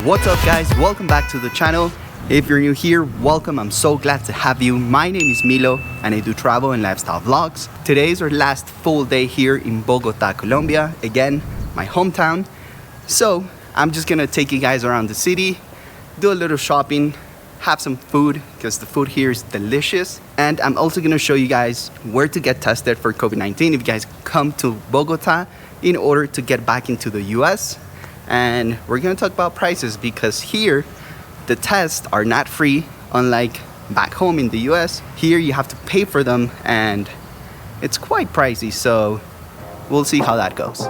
What's up guys, welcome back to the channel. If you're new here, welcome. I'm so glad to have you. My name is Milo and I do travel and lifestyle vlogs. Today is our last full day here in Bogota, Colombia. Again, my hometown. So I'm just gonna take you guys around the city, do a little shopping, have some food because the food here is delicious. And I'm also gonna show you guys where to get tested for COVID-19 if you guys come to Bogota in order to get back into the US. And we're gonna talk about prices because here the tests are not free, unlike back home in the US. Here you have to pay for them and it's quite pricey, so we'll see how that goes.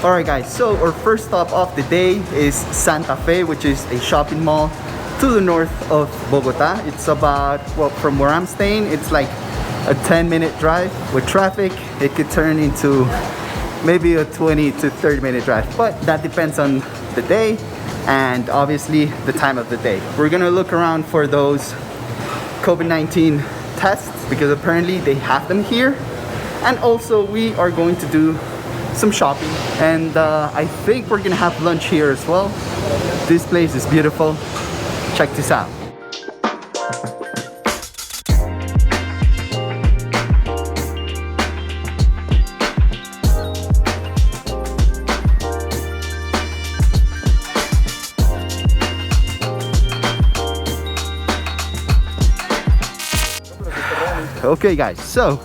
Alright guys, so our first stop of the day is Santa Fe, which is a shopping mall to the north of Bogota. It's about, well, from where I'm staying, it's like a 10-minute drive. With traffic, it could turn into maybe a 20 to 30-minute drive, but that depends on the day and obviously the time of the day. We're gonna look around for those COVID-19 tests because apparently they have them here, and also we are going to do some shopping, and I think we're gonna have lunch here as well. This place is beautiful. Check this out. Okay guys, so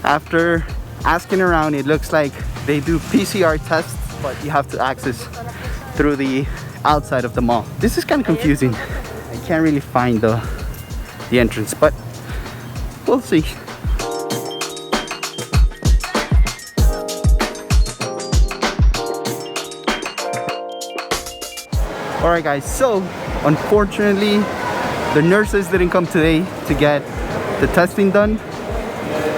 after asking around, it looks like they do PCR tests, but you have to access through the outside of the mall. This is kind of confusing. I can't really find the entrance, but we'll see. Alright guys, so unfortunately the nurses didn't come today to get the testing done.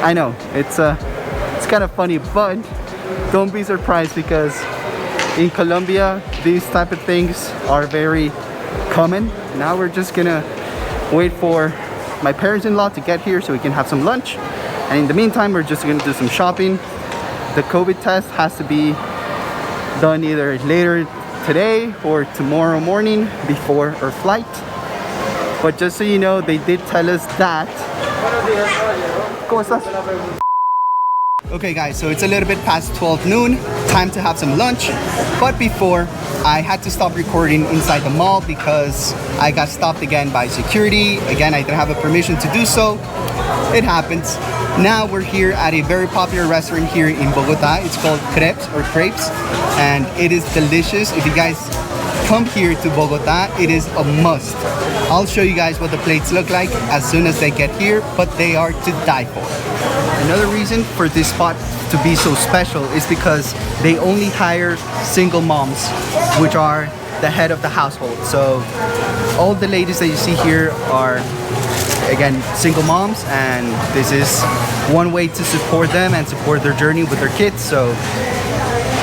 I know, it's kind of funny, but don't be surprised because in Colombia these type of things are very common. Now we're just gonna wait for my parents-in-law to get here so we can have some lunch, and in the meantime we're just gonna do some shopping. The COVID test has to be done either later today or tomorrow morning before our flight, but just so you know, they did tell us that. ¿Cómo estás? Okay guys, so it's a little bit past 12 noon, time to have some lunch. But before, I had to stop recording inside the mall because I got stopped again by security. Again, I didn't have a permission to do so. It happens. Now we're here at a very popular restaurant here in Bogota. It's called Crepes, and it is delicious. If you guys come here to Bogota, it is a must. I'll show you guys what the plates look like as soon as they get here, but they are to die for. Another reason for this spot to be so special is because they only hire single moms, which are the head of the household. So all the ladies that you see here are, again, single moms, and this is one way to support them and support their journey with their kids. So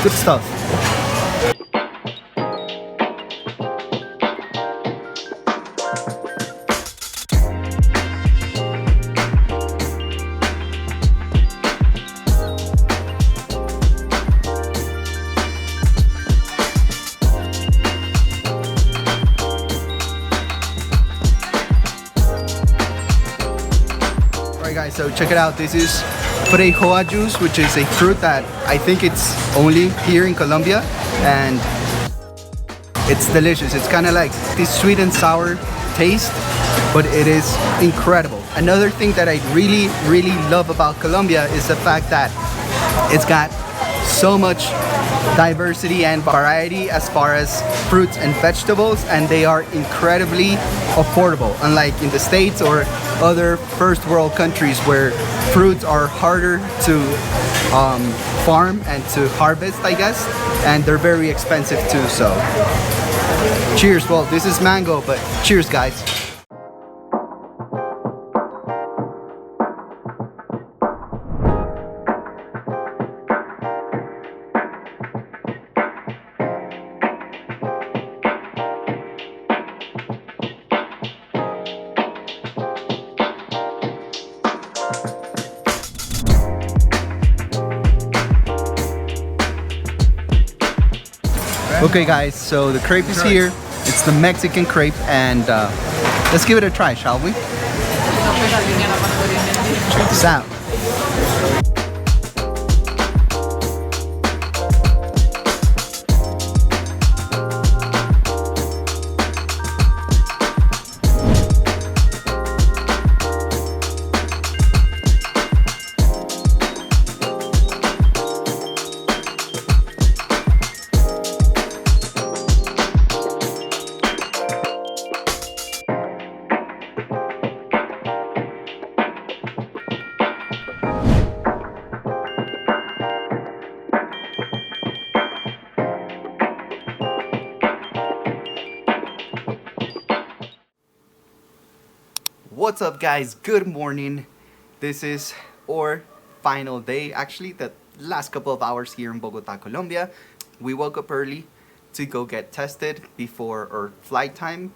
good stuff. Guys, so check it out. This is freijoa juice, which is a fruit that I think it's only here in Colombia, and it's delicious. It's kind of like this sweet and sour taste, but it is incredible. Another thing that I really love about Colombia is the fact that it's got so much diversity and variety as far as fruits and vegetables, and they are incredibly affordable, unlike in the States or other first world countries where fruits are harder to farm and to harvest, I guess, and they're very expensive too. So cheers. Well, this is mango, but cheers, guys. Okay guys, so the crepe is here. It's the Mexican crepe, and let's give it a try, shall we? Check this out. What's up guys, good morning. This is our final day, actually the last couple of hours here in Bogota, Colombia. We woke up early to go get tested before our flight time.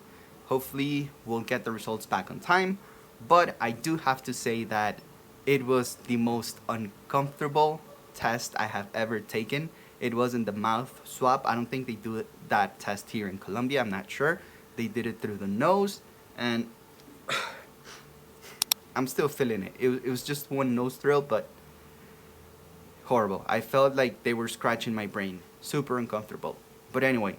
Hopefully we'll get the results back on time, but I do have to say that it was the most uncomfortable test I have ever taken. It wasn't the mouth swab. I don't think they do that test here in Colombia, I'm not sure. They did it through the nose, and I'm still feeling it. It was just one nose thrill, but horrible. I felt like they were scratching my brain. Super uncomfortable. But anyway,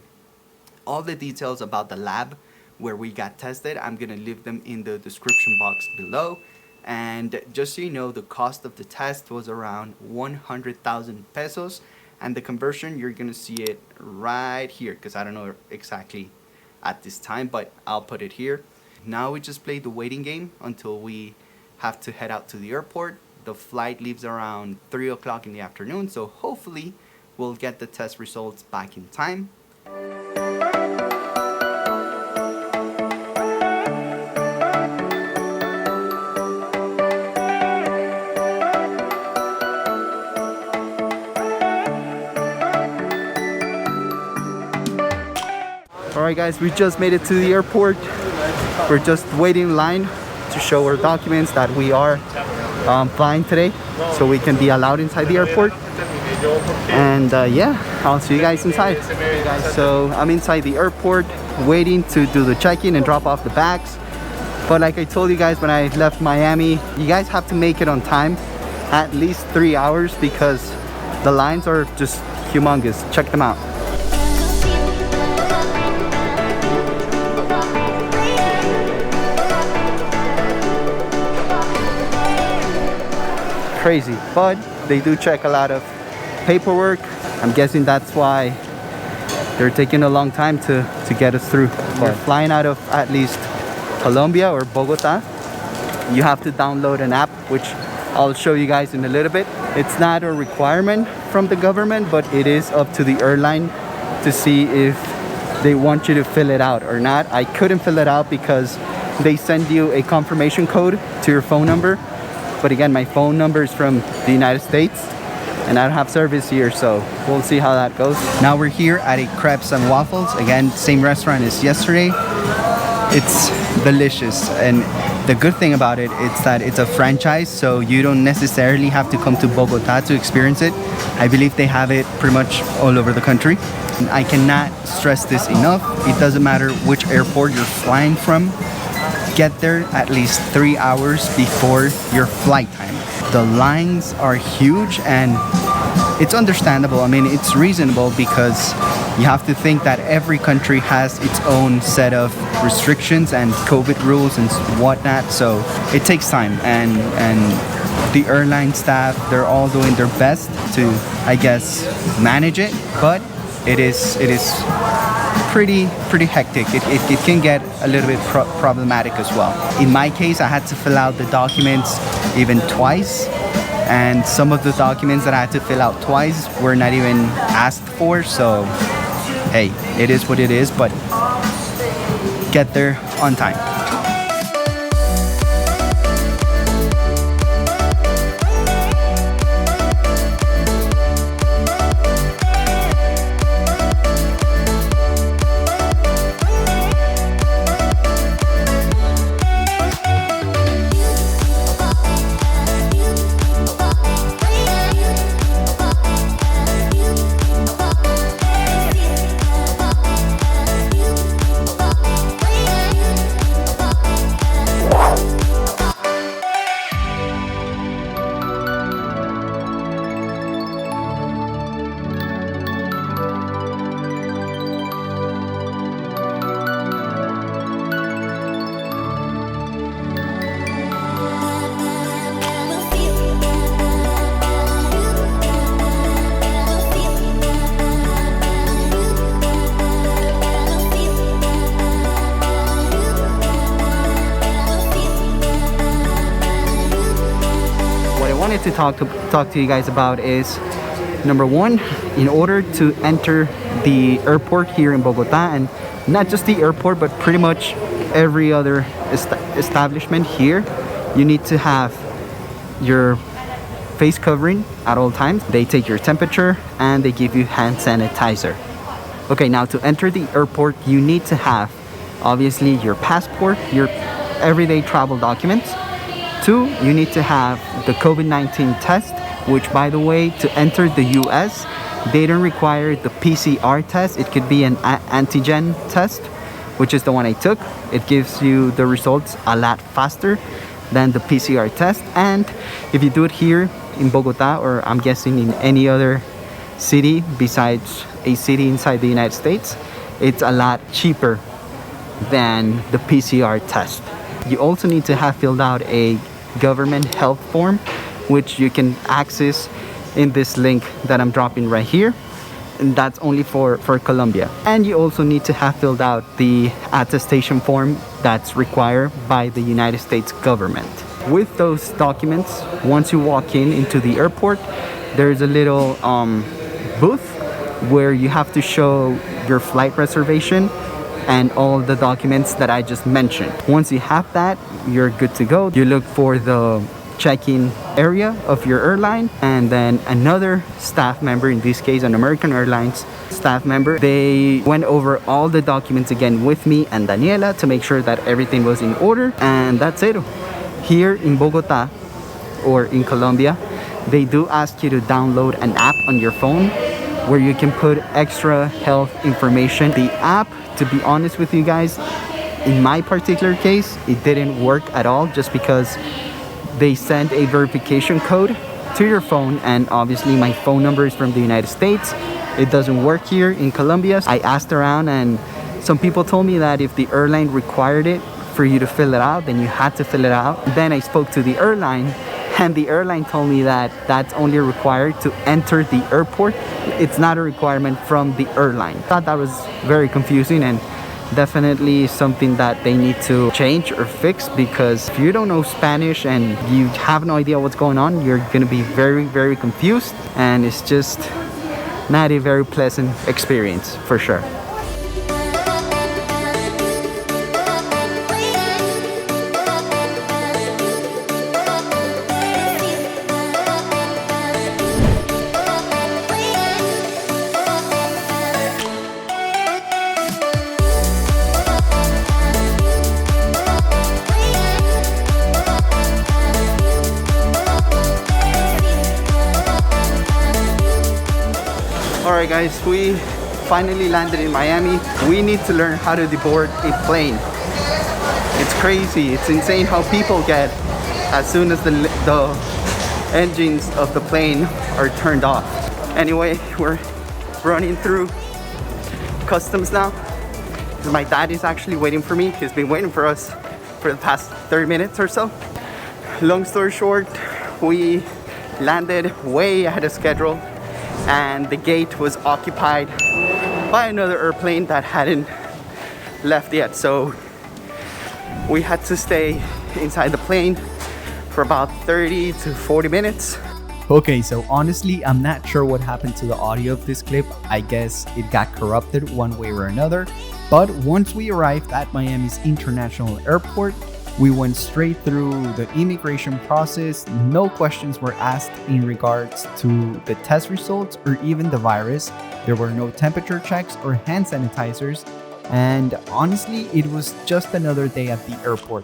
all the details about the lab where we got tested, I'm gonna leave them in the description box below. And just so you know, the cost of the test was around 100,000 pesos. And the conversion, you're gonna see it right here, because I don't know exactly at this time, but I'll put it here. Now we just play the waiting game until we have to head out to the airport. The flight leaves around 3 o'clock in the afternoon, so hopefully we'll get the test results back in time. Alright guys, we just made it to the airport. We're just waiting in line to show our documents that we are flying today, so we can be allowed inside the airport. And yeah, I'll see you guys inside. Okay guys, so I'm inside the airport waiting to do the check-in and drop off the bags. But like I told you guys when I left Miami, you guys have to make it on time, at least 3 hours, because the lines are just humongous. Check them out. Crazy, but they do check a lot of paperwork. I'm guessing that's why they're taking a long time to get us through. We're flying out of at least Colombia or Bogota. You have to download an app, which I'll show you guys in a little bit. It's not a requirement from the government, but it is up to the airline to see if they want you to fill it out or not. I couldn't fill it out because they send you a confirmation code to your phone number. But again, my phone number is from the United States and I don't have service here, so we'll see how that goes. Now we're here at a Crepes and Waffles. Again, same restaurant as yesterday. It's delicious, and the good thing about it is that it's a franchise, so you don't necessarily have to come to Bogota to experience it. I believe they have it pretty much all over the country. And I cannot stress this enough. It doesn't matter which airport you're flying from. Get there at least 3 hours before your flight time. The lines are huge, and it's understandable. I mean, it's reasonable because you have to think that every country has its own set of restrictions and COVID rules and whatnot. So it takes time, and The airline staff, they're all doing their best to, I guess, manage it, but it is pretty hectic. It can get a little bit problematic as well. In my case, I had to fill out the documents even twice, and some of the documents that I had to fill out twice were not even asked for, so hey, it is what it is, but get there on time. To talk to you guys about is, number one, in order to enter the airport here in Bogota, and not just the airport but pretty much every other establishment here, you need to have your face covering at all times. They take your temperature and they give you hand sanitizer. Okay, now to enter the airport, you need to have obviously your passport, your everyday travel documents. 2, you need to have the COVID-19 test, which, by the way, to enter the US, they don't require the PCR test. It could be an antigen test, which is the one I took. It gives you the results a lot faster than the PCR test. And if you do it here in Bogota, or I'm guessing in any other city besides a city inside the United States, it's a lot cheaper than the PCR test. You also need to have filled out a government health form, which you can access in this link that I'm dropping right here, and that's only for Colombia. And you also need to have filled out the attestation form that's required by the United States government. With those documents, once you walk into the airport, there's a little booth where you have to show your flight reservation and all the documents that I just mentioned. Once you have that, you're good to go. You look for the check-in area of your airline, and then another staff member, in this case an American Airlines staff member, they went over all the documents again with me and Daniela to make sure that everything was in order, and that's it. Here in Bogota or in Colombia, they do ask you to download an app on your phone where you can put extra health information. The app, to be honest with you guys, in my particular case, it didn't work at all, just because they send a verification code to your phone, and obviously my phone number is from the United States. It doesn't work here in Colombia. I asked around, and some people told me that if the airline required it for you to fill it out, then you had to fill it out. Then I spoke to the airline, and the airline told me that that's only required to enter the airport. It's not a requirement from the airline. I thought that was very confusing, and definitely something that they need to change or fix, because if you don't know Spanish and you have no idea what's going on, you're gonna be very confused, and it's just not a very pleasant experience for sure. Alright guys, we finally landed in Miami. We need to learn how to deboard a plane. It's crazy, it's insane how people get as soon as the engines of the plane are turned off. Anyway, we're running through customs now. My dad is actually waiting for me. He's been waiting for us for the past 30 minutes or so. Long story short, we landed way ahead of schedule, and the gate was occupied by another airplane that hadn't left yet. So we had to stay inside the plane for about 30 to 40 minutes. Okay, so honestly, I'm not sure what happened to the audio of this clip. I guess it got corrupted one way or another. But once we arrived at Miami's International Airport, we went straight through the immigration process. No questions were asked in regards to the test results or even the virus. There were no temperature checks or hand sanitizers. And honestly, it was just another day at the airport.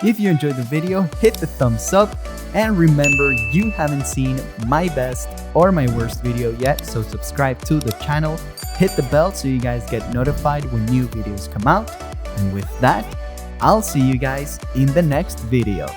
If you enjoyed the video, hit the thumbs up, and remember, you haven't seen my best or my worst video yet, so subscribe to the channel, hit the bell so you guys get notified when new videos come out. And with that, I'll see you guys in the next video.